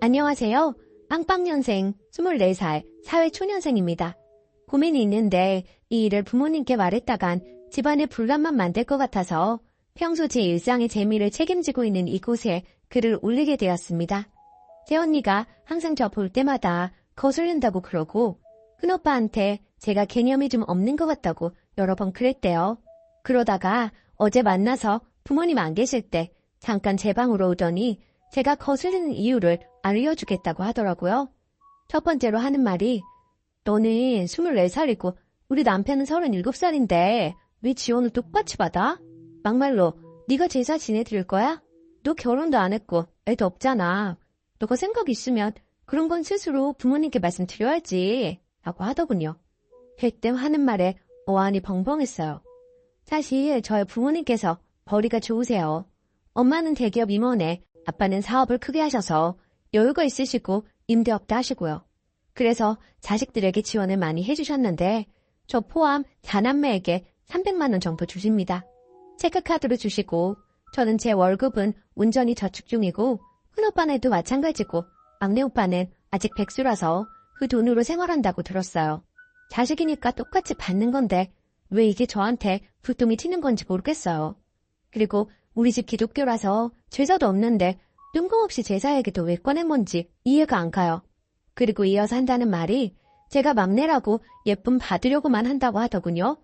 안녕하세요. 빵빵년생 24살 사회초년생입니다. 고민이 있는데 이 일을 부모님께 말했다간 집안의 분란만 만들 것 같아서 평소 제 일상의 재미를 책임지고 있는 이곳에 글을 올리게 되었습니다. 제 언니가 항상 저 볼 때마다 거슬린다고 그러고 큰오빠한테 제가 개념이 좀 없는 것 같다고 여러 번 그랬대요. 그러다가 어제 만나서 부모님 안 계실 때 잠깐 제 방으로 오더니 제가 거슬리는 이유를 알려주겠다고 하더라고요. 첫 번째로 하는 말이 너는 24살이고 우리 남편은 37살인데 왜 지원을 똑같이 받아? 막말로 네가 제사 지내드릴 거야? 너 결혼도 안 했고 애도 없잖아. 너가 생각 있으면 그런 건 스스로 부모님께 말씀드려야지 라고 하더군요. 그때 하는 말에 어안이 벙벙했어요. 사실 저희 부모님께서 벌이가 좋으세요. 엄마는 대기업 임원에 아빠는 사업을 크게 하셔서 여유가 있으시고 임대업도 하시고요. 그래서 자식들에게 지원을 많이 해주셨는데 저 포함 4남매에게 300만 원 정도 주십니다. 체크카드로 주시고 저는 제 월급은 온전히 저축 중이고 큰오빠네도 마찬가지고 막내 오빠는 아직 백수라서 그 돈으로 생활한다고 들었어요. 자식이니까 똑같이 받는 건데 왜 이게 저한테 불똥이 튀는 건지 모르겠어요. 그리고 우리 집 기독교라서 제사도 없는데 뜬금없이 제사 얘기도 왜 꺼낸 건지 이해가 안 가요. 그리고 이어서 한다는 말이 제가 막내라고 예쁨 받으려고만 한다고 하더군요.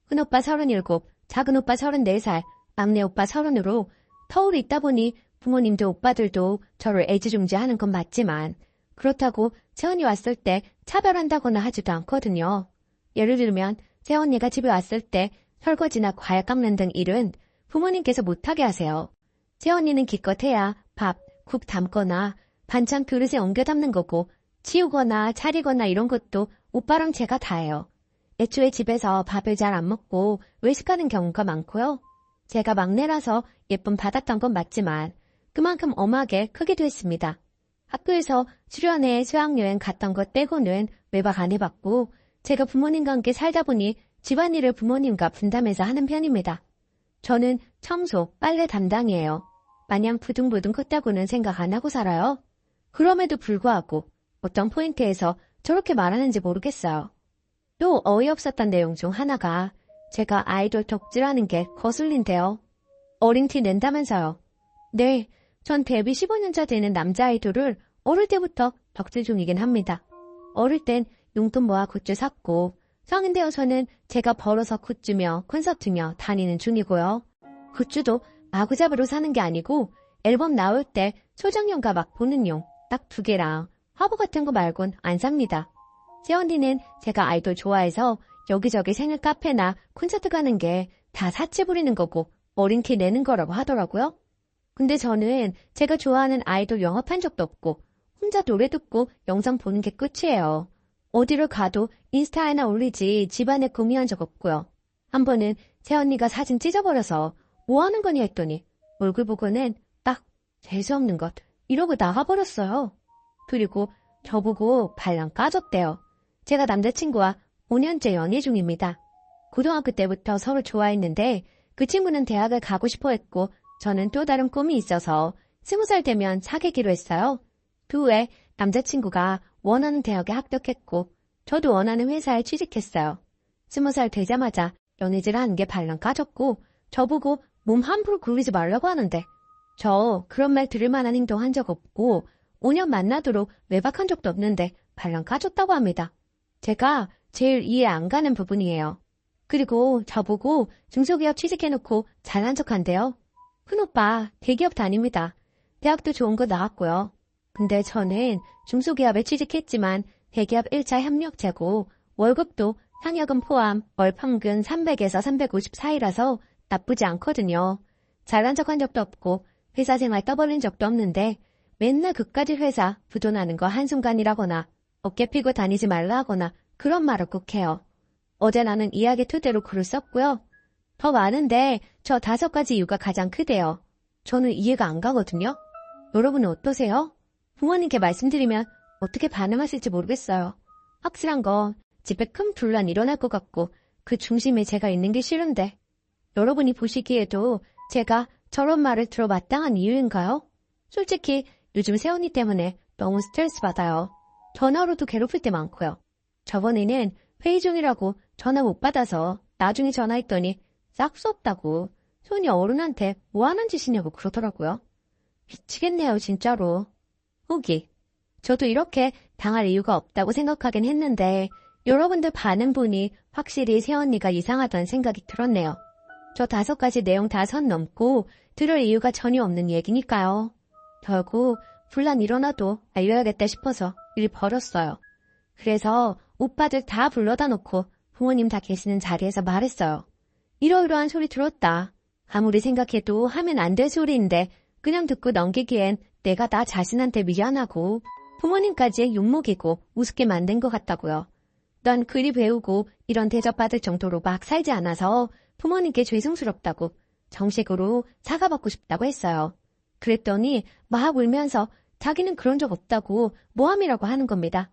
큰오빠 37, 작은오빠 34살, 막내오빠 30으로 터울이 있다 보니 부모님도 오빠들도 저를 애지중지하는 건 맞지만 그렇다고 새언니 왔을 때 차별한다거나 하지도 않거든요. 예를 들면 새언니가 집에 왔을 때 설거지나 과일 깎는 등 일은 부모님께서 못하게 하세요. 새언니는 기껏해야 밥, 국 담거나 반찬 그릇에 옮겨 담는 거고 치우거나 차리거나 이런 것도 오빠랑 제가 다 해요. 애초에 집에서 밥을 잘 안 먹고 외식하는 경우가 많고요. 제가 막내라서 예쁨 받았던 건 맞지만 그만큼 엄하게 크기도 했습니다. 학교에서 수련회, 수학여행 갔던 것 빼고는 외박 안 해봤고 제가 부모님과 함께 살다 보니 집안일을 부모님과 분담해서 하는 편입니다. 저는 청소, 빨래 담당이에요. 마냥 부둥부둥 컸다고는 생각 안 하고 살아요. 그럼에도 불구하고 어떤 포인트에서 저렇게 말하는지 모르겠어요. 또 어이없었던 내용 중 하나가 제가 아이돌 덕질하는 게 거슬린대요. 어린 티 낸다면서요. 네, 전 데뷔 15년차 되는 남자 아이돌을 어릴 때부터 덕질 중이긴 합니다. 어릴 땐 용돈 모아 굿즈 샀고 성인 되어서는 제가 벌어서 굿즈며 콘서트며 다니는 중이고요. 굿즈도 마구잡이로 사는 게 아니고 앨범 나올 때 소장용과 막 보는 용 딱 2개랑 화보 같은 거 말곤 안 삽니다. 제 언니는 제가 아이돌 좋아해서 여기저기 생일 카페나 콘서트 가는 게 다 사치 부리는 거고 어린 키 내는 거라고 하더라고요. 근데 저는 제가 좋아하는 아이돌 영업한 적도 없고 혼자 노래 듣고 영상 보는 게 끝이에요. 어디를 가도 인스타에나 올리지 집안에 구미한 적 없고요. 한 번은 제 언니가 사진 찢어버려서 뭐 하는 거니 했더니 얼굴 보고는 딱 재수없는 것 이러고 나가버렸어요. 그리고 저보고 발랑 까졌대요. 제가 남자친구와 5년째 연애 중입니다. 고등학교 때부터 서로 좋아했는데 그 친구는 대학을 가고 싶어 했고 저는 또 다른 꿈이 있어서 20살 되면 사귀기로 했어요. 그 후에 남자친구가 원하는 대학에 합격했고 저도 원하는 회사에 취직했어요. 20살 되자마자 연애질 하는 게 발랑 까졌고 저보고 몸 함부로 굴리지 말라고 하는데 저 그런 말 들을 만한 행동 한 적 없고 5년 만나도록 외박한 적도 없는데 발랑 까졌다고 합니다. 제가 제일 이해 안 가는 부분이에요. 그리고 저보고 중소기업 취직해놓고 잘난 척한대요. 큰오빠 대기업 다닙니다. 대학도 좋은 거 나왔고요. 근데 저는 중소기업에 취직했지만 대기업 1차 협력제고 월급도 상여금 포함 월 평균 300에서 350 사이라서 나쁘지 않거든요. 잘난 척한 적도 없고 회사 생활 떠벌린 적도 없는데 맨날 그까지 회사 부도나는 거 한순간이라거나 어깨 피고 다니지 말라 하거나 그런 말을 꼭 해요. 어제 나는 이야기 토대로 글을 썼고요. 더 많은데 저 5가지 이유가 가장 크대요. 저는 이해가 안 가거든요. 여러분은 어떠세요? 부모님께 말씀드리면 어떻게 반응하실지 모르겠어요. 확실한 건 집에 큰 분란 일어날 것 같고 그 중심에 제가 있는 게 싫은데 여러분이 보시기에도 제가 저런 말을 들어 마땅한 이유인가요? 솔직히 요즘 새언니 때문에 너무 스트레스 받아요. 전화로도 괴롭힐 때 많고요. 저번에는 회의 중이라고 전화 못 받아서 나중에 전화했더니 싹수 없다고 손이 어른한테 뭐 하는 짓이냐고 그러더라고요. 미치겠네요, 진짜로. 후기. 저도 이렇게 당할 이유가 없다고 생각하긴 했는데 여러분들 반응 보니 확실히 새언니가 이상하다는 생각이 들었네요. 저 5가지 내용 다 선 넘고 들을 이유가 전혀 없는 얘기니까요. 결국 분란 일어나도 알려야겠다 싶어서 일 벌였어요. 그래서 오빠들 다 불러다 놓고 부모님 다 계시는 자리에서 말했어요. 이러이러한 소리 들었다. 아무리 생각해도 하면 안 될 소리인데 그냥 듣고 넘기기엔 내가 나 자신한테 미안하고 부모님까지 욕먹이고 우습게 만든 것 같다고요. 난 그리 배우고 이런 대접받을 정도로 막 살지 않아서 부모님께 죄송스럽다고 정식으로 사과받고 싶다고 했어요. 그랬더니 막 울면서 자기는 그런 적 없다고 모함이라고 하는 겁니다.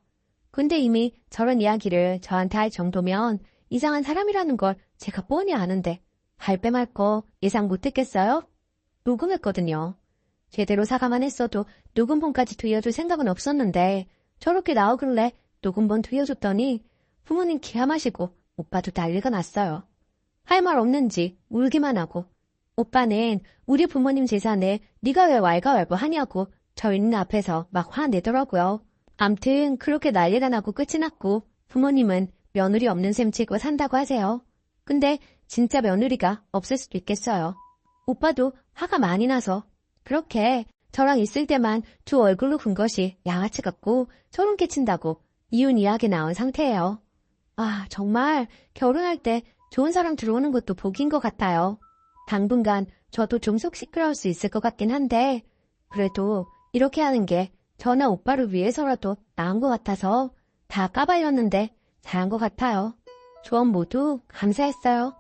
근데 이미 저런 이야기를 저한테 할 정도면 이상한 사람이라는 걸 제가 뻔히 아는데 할 빼 말 거 예상 못했겠어요? 녹음했거든요. 제대로 사과만 했어도 녹음본까지 들려줄 생각은 없었는데 저렇게 나오길래 녹음본 들려줬더니 부모님 기아 마시고 오빠도 난리가 났어요. 할 말 없는지 울기만 하고 오빠는 우리 부모님 재산에 네가 왜 왈가왈부 하냐고 저 있는 앞에서 막 화내더라고요. 암튼 그렇게 난리가 나고 끝이 났고 부모님은 며느리 없는 셈 치고 산다고 하세요. 근데 진짜 며느리가 없을 수도 있겠어요. 오빠도 화가 많이 나서 그렇게 저랑 있을 때만 두 얼굴로 군 것이 양아치 같고 소름 끼친다고 이혼 이야기 나온 상태예요. 아, 정말 결혼할 때 좋은 사람 들어오는 것도 복인 것 같아요. 당분간 저도 좀 속 시끄러울 수 있을 것 같긴 한데 그래도 이렇게 하는 게 저나 오빠를 위해서라도 나은 것 같아서 다 까발렸는데 잘한 것 같아요. 조언 모두 감사했어요.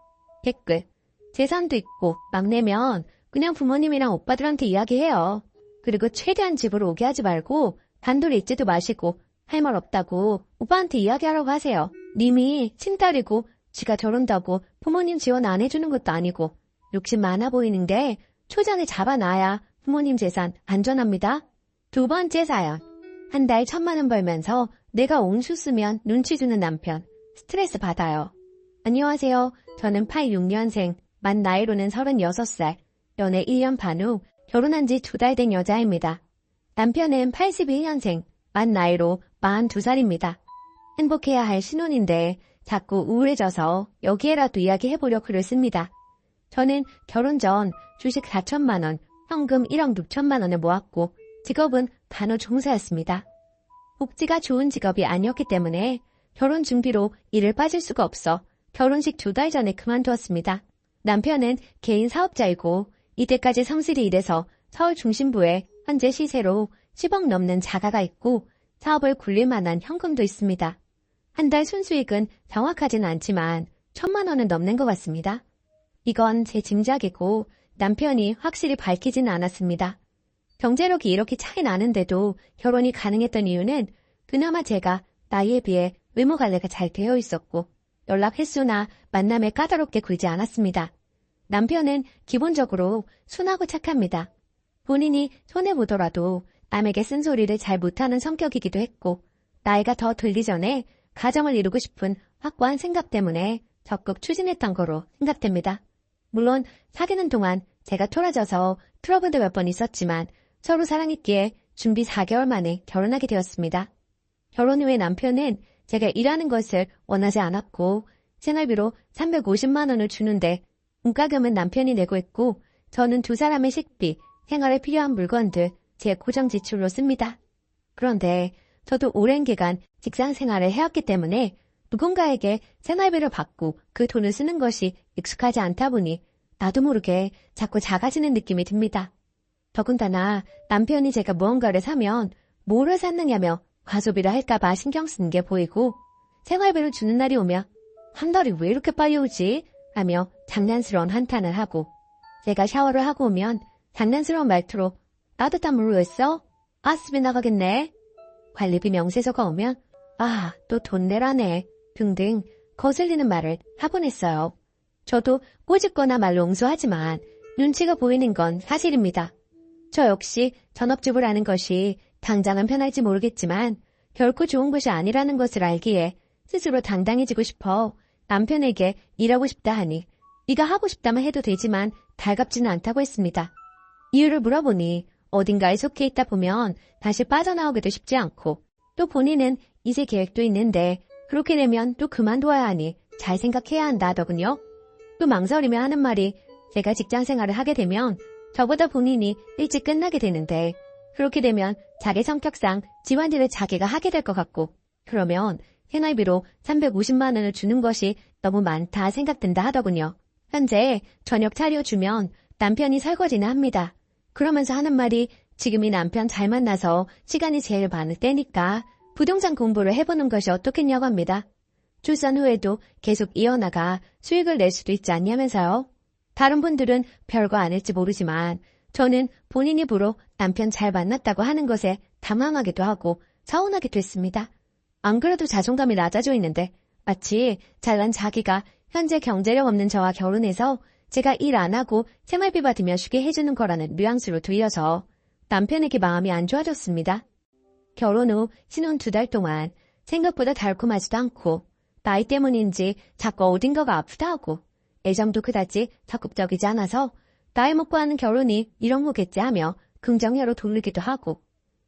댓글. 재산도 있고 막 내면 그냥 부모님이랑 오빠들한테 이야기해요. 그리고 최대한 집으로 오게 하지 말고 단둘이 있지도 마시고 할 말 없다고 오빠한테 이야기하라고 하세요. 님이 친딸이고 지가 저런다고 부모님 지원 안 해주는 것도 아니고 욕심 많아 보이는데 초장에 잡아놔야 부모님 재산 안전합니다. 2번째 사연. 한 달 1,000만 원 벌면서 내가 온수 쓰면 눈치 주는 남편. 스트레스 받아요. 안녕하세요. 저는 86년생, 만 나이로는 36살, 연애 1년 반 후 결혼한 지 2달 된 여자입니다. 남편은 81년생, 만 나이로 42살입니다. 행복해야 할 신혼인데 자꾸 우울해져서 여기에라도 이야기해보려 글을 씁니다. 저는 결혼 전 주식 4천만 원, 현금 1억 6천만 원을 모았고 직업은 간호종사였습니다. 복지가 좋은 직업이 아니었기 때문에 결혼 준비로 일을 빠질 수가 없어 결혼식 2달 전에 그만두었습니다. 남편은 개인 사업자이고 이때까지 성실히 일해서 서울 중심부에 현재 시세로 10억 넘는 자가가 있고 사업을 굴릴 만한 현금도 있습니다. 한 달 순수익은 정확하진 않지만 1,000만 원은 넘는 것 같습니다. 이건 제 짐작이고 남편이 확실히 밝히진 않았습니다. 경제력이 이렇게 차이 나는데도 결혼이 가능했던 이유는 그나마 제가 나이에 비해 외모 관리가 잘 되어 있었고 연락 횟수나 만남에 까다롭게 굴지 않았습니다. 남편은 기본적으로 순하고 착합니다. 본인이 손해보더라도 남에게 쓴소리를 잘 못하는 성격이기도 했고 나이가 더 들기 전에 가정을 이루고 싶은 확고한 생각 때문에 적극 추진했던 거로 생각됩니다. 물론 사귀는 동안 제가 토라져서 트러블도 몇 번 있었지만 서로 사랑했기에 준비 4개월 만에 결혼하게 되었습니다. 결혼 후에 남편은 제가 일하는 것을 원하지 않았고 생활비로 350만 원을 주는데 문과금은 남편이 내고 있고 저는 두 사람의 식비, 생활에 필요한 물건들 제 고정 지출로 씁니다. 그런데 저도 오랜 기간 직장 생활을 해왔기 때문에 누군가에게 생활비를 받고 그 돈을 쓰는 것이 익숙하지 않다 보니 나도 모르게 자꾸 작아지는 느낌이 듭니다. 더군다나 남편이 제가 무언가를 사면 뭐를 샀느냐며 과소비를 할까봐 신경 쓰는 게 보이고 생활비를 주는 날이 오면 한 달이 왜 이렇게 빨리 오지? 하며 장난스러운 한탄을 하고 제가 샤워를 하고 오면 장난스러운 말투로 따뜻한 물로 했어? 가스비 나가겠네. 관리비 명세서가 오면 아, 또 돈 내라네 등등 거슬리는 말을 하곤 했어요. 저도 꼬집거나 말로 응수하지만 눈치가 보이는 건 사실입니다. 저 역시 전업주부라는 것이 당장은 편할지 모르겠지만 결코 좋은 것이 아니라는 것을 알기에 스스로 당당해지고 싶어 남편에게 일하고 싶다 하니 네가 하고 싶다면 해도 되지만 달갑지는 않다고 했습니다. 이유를 물어보니 어딘가에 속해 있다 보면 다시 빠져나오기도 쉽지 않고 또 본인은 이세 계획도 있는데 그렇게 되면 또 그만둬야 하니 잘 생각해야 한다 하더군요. 또 망설이며 하는 말이 제가 직장 생활을 하게 되면 저보다 본인이 일찍 끝나게 되는데 그렇게 되면 자기 성격상 집안일을 자기가 하게 될 것 같고 그러면 생활비로 350만 원을 주는 것이 너무 많다 생각된다 하더군요. 현재 저녁 차려주면 남편이 설거지는 합니다. 그러면서 하는 말이 지금이 남편 잘 만나서 시간이 제일 많을 때니까 부동산 공부를 해보는 것이 어떻겠냐고 합니다. 출산 후에도 계속 이어나가 수익을 낼 수도 있지 않냐면서요. 다른 분들은 별거 아닐지 모르지만 저는 본인 입으로 남편 잘 만났다고 하는 것에 당황하기도 하고 서운하기도 했습니다. 안 그래도 자존감이 낮아져 있는데 마치 잘난 자기가 현재 경제력 없는 저와 결혼해서 제가 일 안 하고 생활비 받으며 쉬게 해주는 거라는 뉘앙스로 들려서 남편에게 마음이 안 좋아졌습니다. 결혼 후 신혼 2달 동안 생각보다 달콤하지도 않고 나이 때문인지 자꾸 어딘가가 아프다 하고 애정도 그다지 적극적이지 않아서 나이 먹고 하는 결혼이 이런 거겠지 하며 긍정회로 돌리기도 하고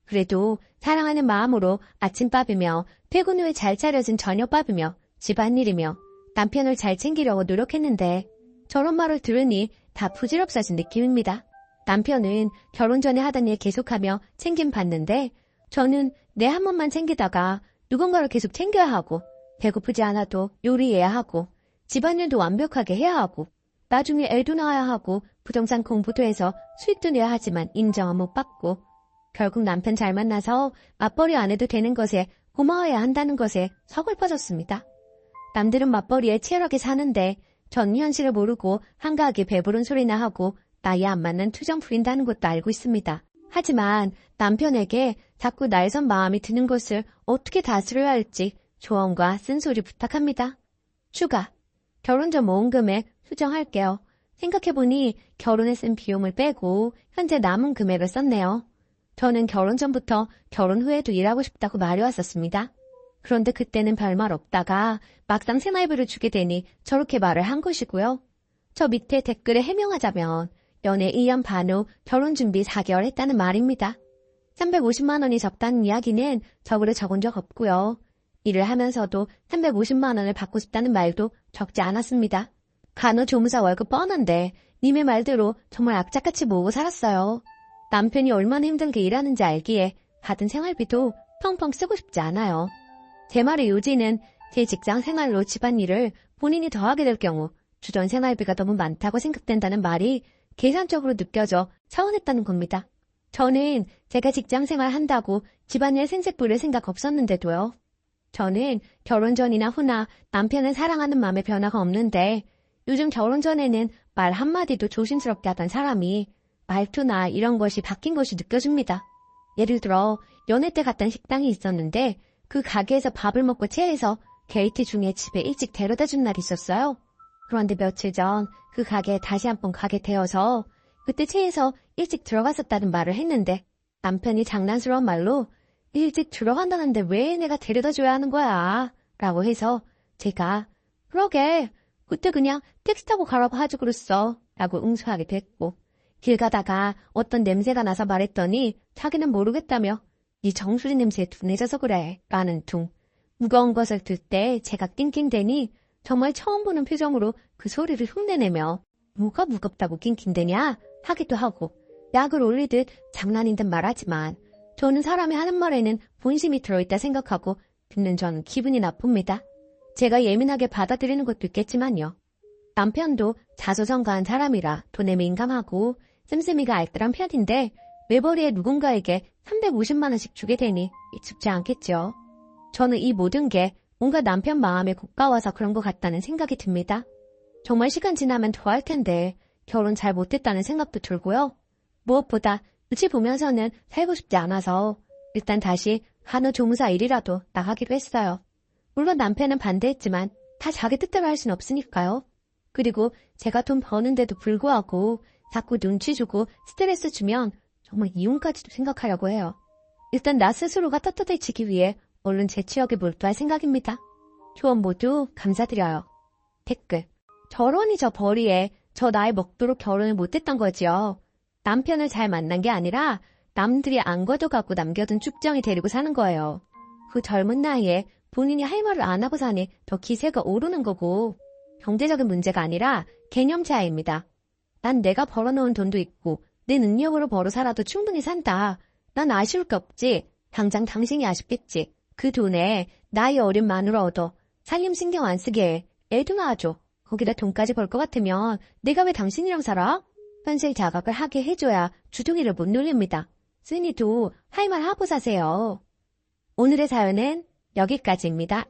그래도 사랑하는 마음으로 아침밥이며 퇴근 후에 잘 차려진 저녁밥이며 집안일이며 남편을 잘 챙기려고 노력했는데 저런 말을 들으니 다 부질없어진 느낌입니다. 남편은 결혼 전에 하던 일 계속하며 챙김 받는데 저는 내 한 몸만 챙기다가 누군가를 계속 챙겨야 하고 배고프지 않아도 요리해야 하고 집안일도 완벽하게 해야 하고 나중에 애도 낳아야 하고 부동산 공부도 해서 수익도 내야 하지만 인정은 못 받고 결국 남편 잘 만나서 맞벌이 안 해도 되는 것에 고마워해야 한다는 것에 서글퍼졌습니다. 남들은 맞벌이에 치열하게 사는데 전 현실을 모르고 한가하게 배부른 소리나 하고 나이에 안 맞는 투정 부린다는 것도 알고 있습니다. 하지만 남편에게 자꾸 날선 마음이 드는 것을 어떻게 다스려야 할지 조언과 쓴소리 부탁합니다. 추가. 결혼 전 모은 금액 수정할게요. 생각해보니 결혼에 쓴 비용을 빼고 현재 남은 금액을 썼네요. 저는 결혼 전부터 결혼 후에도 일하고 싶다고 말해왔었습니다. 그런데 그때는 별말 없다가 막상 생활비를 주게 되니 저렇게 말을 한 것이고요. 저 밑에 댓글에 해명하자면 연애 2년 반 후 결혼 준비 4개월 했다는 말입니다. 350만 원이 적다는 이야기는 저글에 적은 적 없고요. 일을 하면서도 350만 원을 받고 싶다는 말도 적지 않았습니다. 간호조무사 월급 뻔한데 님의 말대로 정말 악착같이 모으고 살았어요. 남편이 얼마나 힘들게 일하는지 알기에 받은 생활비도 펑펑 쓰고 싶지 않아요. 제 말의 요지는 제 직장 생활로 집안일을 본인이 더 하게 될 경우 주전 생활비가 너무 많다고 생각된다는 말이 계산적으로 느껴져 서운했다는 겁니다. 저는 제가 직장 생활 한다고 집안일 생색 부릴 생각 없었는데도요. 저는 결혼 전이나 후나 남편을 사랑하는 마음에 변화가 없는데 요즘 결혼 전에는 말 한마디도 조심스럽게 하던 사람이 말투나 이런 것이 바뀐 것이 느껴집니다. 예를 들어 연애 때 갔던 식당이 있었는데 그 가게에서 밥을 먹고 체해서 게이트 중에 집에 일찍 데려다 준 날이 있었어요. 그런데 며칠 전 그 가게에 다시 한번 가게 되어서 그때 체해서 일찍 들어갔었다는 말을 했는데 남편이 장난스러운 말로 일찍 들어간다는데 왜 내가 데려다 줘야 하는 거야? 라고 해서 제가 그러게 그때 그냥 택시 타고 가라고 하지 그랬어 라고 응수하게 됐고 길 가다가 어떤 냄새가 나서 말했더니 자기는 모르겠다며 네 정수리 냄새에 둔해져서 그래 라는 둥 무거운 것을 들 때 제가 낑낑대니 정말 처음 보는 표정으로 그 소리를 흉내내며 뭐가 무겁다고 낑낑대냐 하기도 하고 약을 올리듯 장난인 듯 말하지만 저는 사람이 하는 말에는 본심이 들어있다 생각하고 듣는 저는 기분이 나쁩니다. 제가 예민하게 받아들이는 것도 있겠지만요. 남편도 자수성가한 사람이라 돈에 민감하고 씀씀이가 알뜰한 편인데 외벌이에 누군가에게 350만 원씩 주게 되니 익숙지 않겠죠. 저는 이 모든 게 뭔가 남편 마음에 고가워서 그런 것 같다는 생각이 듭니다. 정말 시간 지나면 더 할 텐데 결혼 잘 못했다는 생각도 들고요. 무엇보다 눈치 보면서는 살고 싶지 않아서 일단 다시 간호조무사 일이라도 나가기로 했어요. 물론 남편은 반대했지만 다 자기 뜻대로 할 순 없으니까요. 그리고 제가 돈 버는데도 불구하고 자꾸 눈치 주고 스트레스 주면 정말 이혼까지도 생각하려고 해요. 일단 나 스스로가 떳떳해지기 위해 얼른 제 취업에 몰두할 생각입니다. 조언 모두 감사드려요. 댓글. 저런이 저 벌이에 저 나이 먹도록 결혼을 못했던 거지요. 남편을 잘 만난 게 아니라 남들이 안 거둬갖고 남겨둔 쭉정이 데리고 사는 거예요. 그 젊은 나이에 본인이 할 말을 안 하고 사니 더 기세가 오르는 거고 경제적인 문제가 아니라 개념 차이입니다. 난 내가 벌어놓은 돈도 있고 내 능력으로 벌어 살아도 충분히 산다. 난 아쉬울 게 없지. 당장 당신이 아쉽겠지. 그 돈에 나이 어린 마누라 얻어 살림 신경 안 쓰게 해. 애도 낳아줘. 거기다 돈까지 벌 것 같으면 내가 왜 당신이랑 살아? 현실 자각을 하게 해줘야 주둥이를 못 놀립니다. 쓰니도 할 말 하고 사세요. 오늘의 사연은 여기까지입니다.